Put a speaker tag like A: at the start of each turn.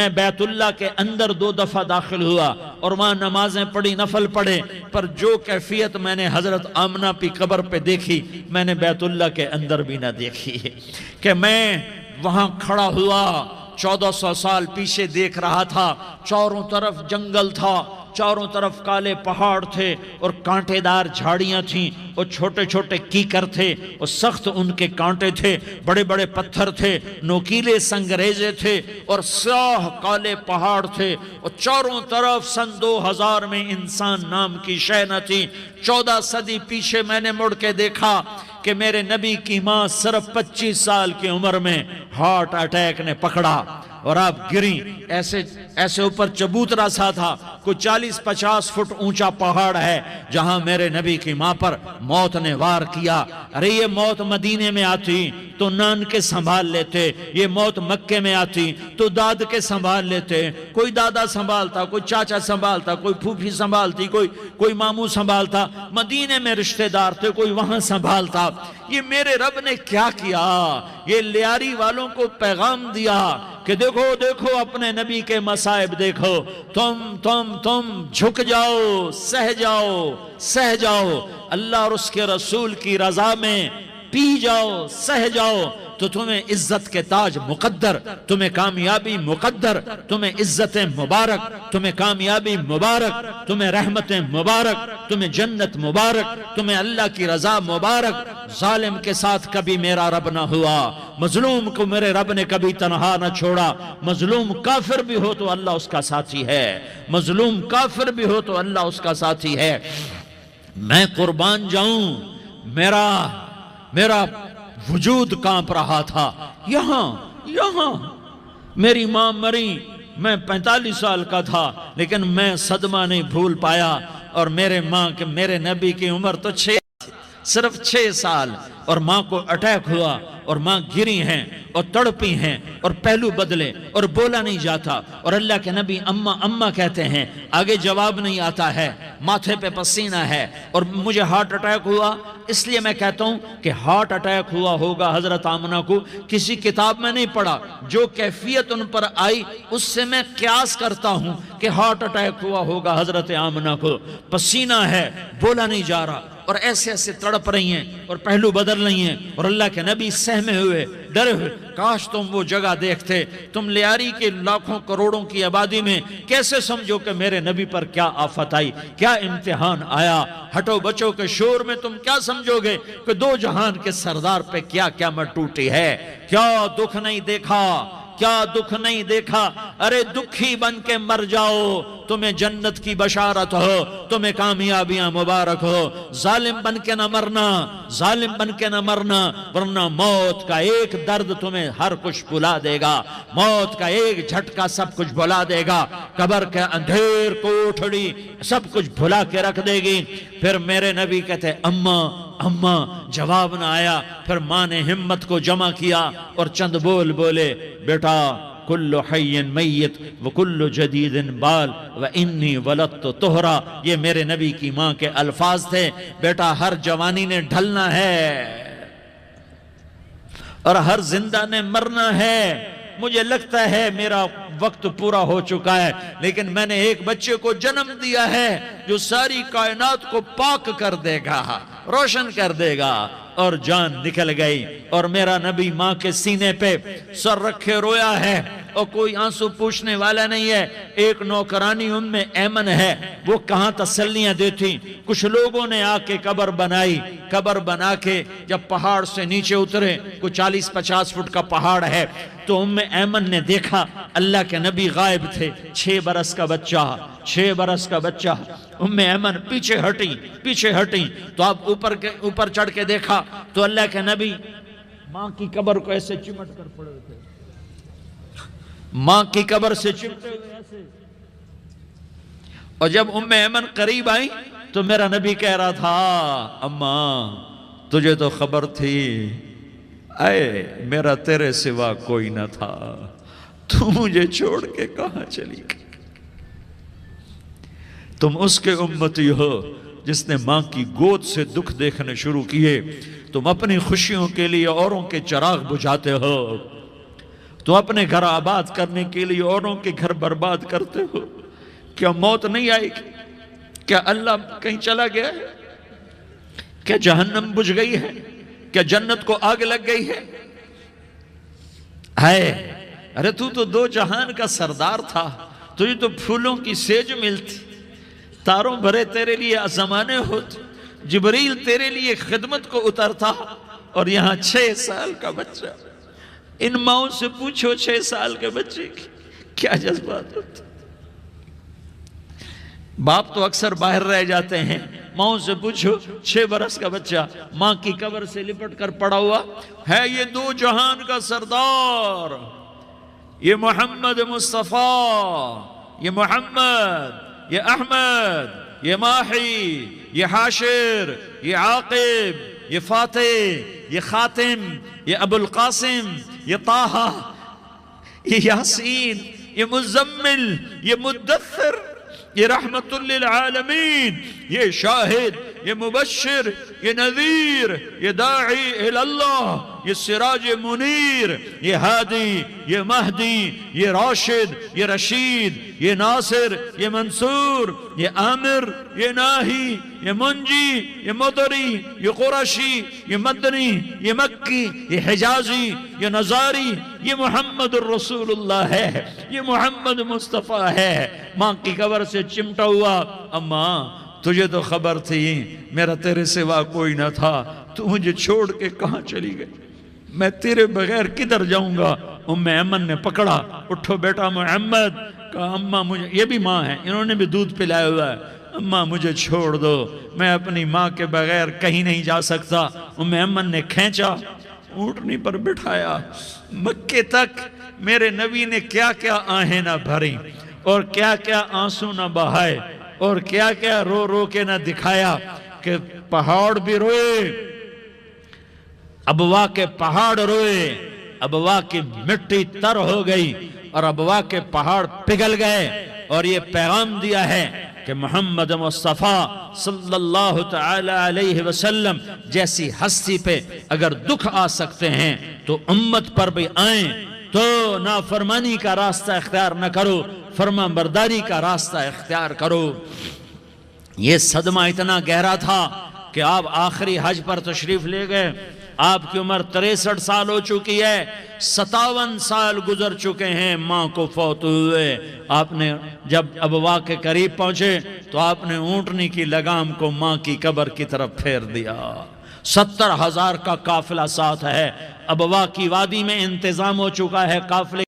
A: میں بیت اللہ کے اندر 2 دفعہ داخل ہوا اور وہاں نمازیں پڑھی، نفل پڑھے، پر جو کیفیت میں نے حضرت آمنہ کی قبر پہ دیکھی میں نے بیت اللہ کے اندر بھی نہ دیکھی کہ میں وہاں کھڑا ہوا 1400 سال پیچھے دیکھ رہا تھا، چاروں طرف جنگل تھا، چاروں طرف کالے پہاڑ تھے اور کانٹے دار جھاڑیاں تھیں اور چھوٹے چھوٹے کیکر تھے اور سخت ان کے کانٹے تھے، بڑے بڑے پتھر تھے، نوکیلے سنگریزے تھے اور سیاہ کالے پہاڑ تھے اور چاروں طرف سن 2000 میں انسان نام کی شے نہ تھی۔ 14 صدی پیچھے میں نے مڑ کے دیکھا کہ میرے نبی کی ماں صرف 25 سال کی عمر میں ہارٹ اٹیک نے پکڑا اور آپ گریں، ایسے اوپر چبوترا سا تھا، کوئی 40-50 فٹ اونچا پہاڑ ہے جہاں میرے نبی کی ماں پر موت نے وار کیا۔ ارے یہ موت مدینے میں آتی تو نان کے سنبھال لیتے، یہ موت مکے میں آتی تو داد کے سنبھال لیتے، کوئی دادا سنبھالتا، کوئی چاچا سنبھالتا، کوئی پھوپھی سنبھالتی، کوئی ماموں سنبھالتا، مدینے میں رشتہ دار تھے، کوئی وہاں سنبھالتا۔ یہ میرے رب نے کیا کیا؟ یہ لیاری والوں کو پیغام دیا کہ دیکھو دیکھو اپنے نبی کے مصائب دیکھو، تم جھک جاؤ، سہ جاؤ، اللہ اور اس کے رسول کی رضا میں پی جاؤ، سہ جاؤ، تو تمہیں عزت کے تاج مقدر، تمہیں کامیابی مقدر، تمہیں عزت مبارک، تمہیں کامیابی مبارک، تمہیں رحمت مبارک، تمہیں جنت مبارک، تمہیں اللہ کی رضا مبارک۔ ظالم کے ساتھ کبھی میرا رب نہ ہوا، مظلوم کو میرے رب نے کبھی تنہا نہ چھوڑا۔ مظلوم کافر بھی ہو تو اللہ اس کا ساتھی ہے، مظلوم کافر بھی ہو تو اللہ اس کا ساتھی ہے۔ میں قربان جاؤں، میرا وجود کانپ رہا تھا۔ یہاں میری ماں مری، میں 45 سال کا تھا، لیکن میں صدمہ نہیں بھول پایا، اور میرے نبی کی عمر تو صرف 6 سال، اور ماں کو اٹیک ہوا اور ماں گری ہیں اور تڑپی ہیں اور پہلو بدلے اور بولا نہیں جاتا، اور اللہ کے نبی اماں اماں کہتے ہیں، آگے جواب نہیں آتا ہے، ماتھے پہ پسینہ ہے، اور مجھے ہارٹ اٹیک ہوا۔ اس لیے میں کہتا ہوں کہ ہارٹ اٹیک ہوا ہوگا حضرت آمنہ کو، کسی کتاب میں نہیں پڑھا، جو کیفیت ان پر آئی اس سے میں قیاس کرتا ہوں کہ ہارٹ اٹیک ہوا ہوگا حضرت آمنہ کو۔ پسینہ ہے، بولا نہیں جا رہا، اور ایسے تڑپ رہی ہیں اور پہلو بدل رہی ہیں، اور اللہ کے نبی سہمے ہوئے، ڈرے ہوئے۔ کاش تم وہ جگہ دیکھتے، تم لیاری کے لاکھوں کروڑوں کی آبادی میں کیسے سمجھو کہ میرے نبی پر کیا آفت آئی، کیا امتحان آیا۔ ہٹو بچوں کے شور میں تم کیا سمجھو گے کہ 2 جہان کے سردار پہ کیا قیامت ٹوٹی ہے۔ کیا دکھ نہیں دیکھا، کیا دکھ نہیں دیکھا۔ ارے دکھی بن کے مر جاؤ، تمہیں جنت کی بشارت ہو، تمہیں کامیابیاں مبارک ہو۔ ظالم بن کے نہ مرنا، ظالم بن کے نہ مرنا، ورنہ موت کا ایک درد تمہیں ہر کچھ بھلا دے گا، موت کا ایک جھٹکا سب کچھ بھلا دے گا، قبر کے اندھیر کوٹھڑی سب کچھ بھلا کے رکھ دے گی۔ پھر میرے نبی کہتے اماں، جواب نہ آیا۔ پھر ماں نے ہمت کو جمع کیا اور چند بول بولے، بیٹا کل حی میت وکل جدید بال وانی ولدت طہرا۔ یہ میرے نبی کی ماں کے الفاظ تھے، بیٹا ہر جوانی نے ڈھلنا ہے اور ہر زندہ نے مرنا ہے۔ مجھے لگتا ہے میرا وقت پورا ہو چکا ہے، لیکن میں نے ایک بچے کو جنم دیا ہے جو ساری کائنات کو پاک کر دے گا، روشن کر دے گا۔ اور جان نکل گئی، اور میرا نبی ماں کے سینے پہ سر رکھے رویا ہے، اور کوئی آنسو پوچھنے والا نہیں ہے۔ ایک نوکرانی ام ایمن ہے، وہ کہاں تسلیاں دیتی۔ کچھ لوگوں نے آ کے قبر بنائی، قبر بنا کے جب پہاڑ سے نیچے اترے، کوئی 40-50 فٹ کا پہاڑ ہے، تو ام ایمن نے دیکھا اللہ کے نبی غائب تھے، 6 برس کا بچہ۔ ام ایمن پیچھے ہٹی تو آپ اوپر چڑھ کے دیکھا تو اللہ کے نبی ماں کی قبر کو ایسے چمٹ کر پڑے تھے، ماں کی قبر سے چمٹے ہوئے ایسے۔ اور جب ام ایمن قریب آئی تو میرا نبی کہہ رہا تھا، اماں تجھے تو خبر تھی، اے میرا تیرے سوا کوئی نہ تھا، تو مجھے چھوڑ کے کہاں چلی گئی۔ تم اس کے امتی ہو جس نے ماں کی گود سے دکھ دیکھنے شروع کیے، تم اپنی خوشیوں کے لیے اوروں کے چراغ بجھاتے ہو، تو اپنے گھر آباد کرنے کے لیے اوروں کے گھر برباد کرتے ہو. کیا موت نہیں آئے گی؟ کیا اللہ کہیں چلا گیا ہے؟ کیا جہنم بجھ گئی ہے؟ کیا جنت کو آگ لگ گئی ہے؟ ارے تو دو جہان کا سردار تھا، تجھے تو پھولوں کی سیج ملتی، تاروں بھرے تیرے لیے زمانے ہوتے، جبریل تیرے لیے خدمت کو اترتا، اور یہاں 6 سال کا بچہ. ان ماؤں سے پوچھو 6 سال کے بچے کی کیا جذبات ہوتے. باپ تو اکثر باہر رہ جاتے ہیں، ماؤں سے پوچھو 6 برس کا بچہ ماں کی قبر سے لپٹ کر پڑا ہوا ہے. یہ دو جہان کا سردار، یہ محمد مصطفیٰ، یہ محمد، یہ احمد، یہ ماہی، یہ حاشر، یہ عاقب، یہ فاتح، یہ خاتم، یہ ابو القاسم، یہ طہ، یہ یاسین، یہ مزمل، یہ مدثر، یہ رحمت للعالمین، یہ شاہد، یہ مبشر، یہ نذیر، یہ داعی اللہ، یہ سراج منیر، یہ ہادی، یہ مہدی، یہ راشد، یہ رشید، یہ ناصر، یہ منصور، یہ عامر، یہ ناہی، یہ منجی، یہ مدری، یہ قرشی، یہ مدنی، یہ مکی، یہ حجازی، یہ نظاری، یہ محمد الرسول اللہ ہے، یہ محمد مصطفیٰ ہے. ماں کی قبر سے چمٹا ہوا، اماں تجھے تو خبر تھی میرا تیرے سوا کوئی نہ تھا، تو مجھے چھوڑ کے کہاں چلی گئی، میں تیرے بغیر کدھر جاؤں گا. ام ایمن نے پکڑا، اٹھو بیٹا محمد. کہا اماں مجھے، یہ بھی ماں ہے، انہوں نے بھی دودھ پلایا ہوا ہے، اماں مجھے چھوڑ دو، میں اپنی ماں کے بغیر کہیں نہیں جا سکتا. ام ایمن نے کھینچا، اونٹنی پر بٹھایا. مکے تک میرے نبی نے کیا کیا آہیں نہ بھری، اور کیا کیا آنسو نہ بہائے، اور کیا کیا رو رو کے نہ دکھایا کہ پہاڑ بھی روئے، ابوا کے پہاڑ روئے، ابوا کی مٹی تر ہو گئی اور ابوا کے پہاڑ پگھل گئے. اور یہ پیغام دیا ہے کہ محمد مصطفیٰ صلی اللہ تعالی علیہ وسلم جیسی ہستی پہ اگر دکھ آ سکتے ہیں تو امت پر بھی آئیں. تو نافرمانی کا راستہ اختیار نہ کرو، فرما برداری کا راستہ اختیار کرو. یہ صدمہ اتنا گہرا تھا کہ آپ آخری حج پر تشریف لے گئے. آپ کی عمر 63 سال ہو چکی ہے، 57 سال گزر چکے ہیں ماں کو فوت ہوئے. آپ نے جب ابوا کے قریب پہنچے تو آپ نے اونٹنی کی لگام کو ماں کی قبر کی طرف پھیر دیا. 70,000 کا قافلہ ساتھ ہے. ابوا کی وادی میں انتظام ہو چکا ہے قافلے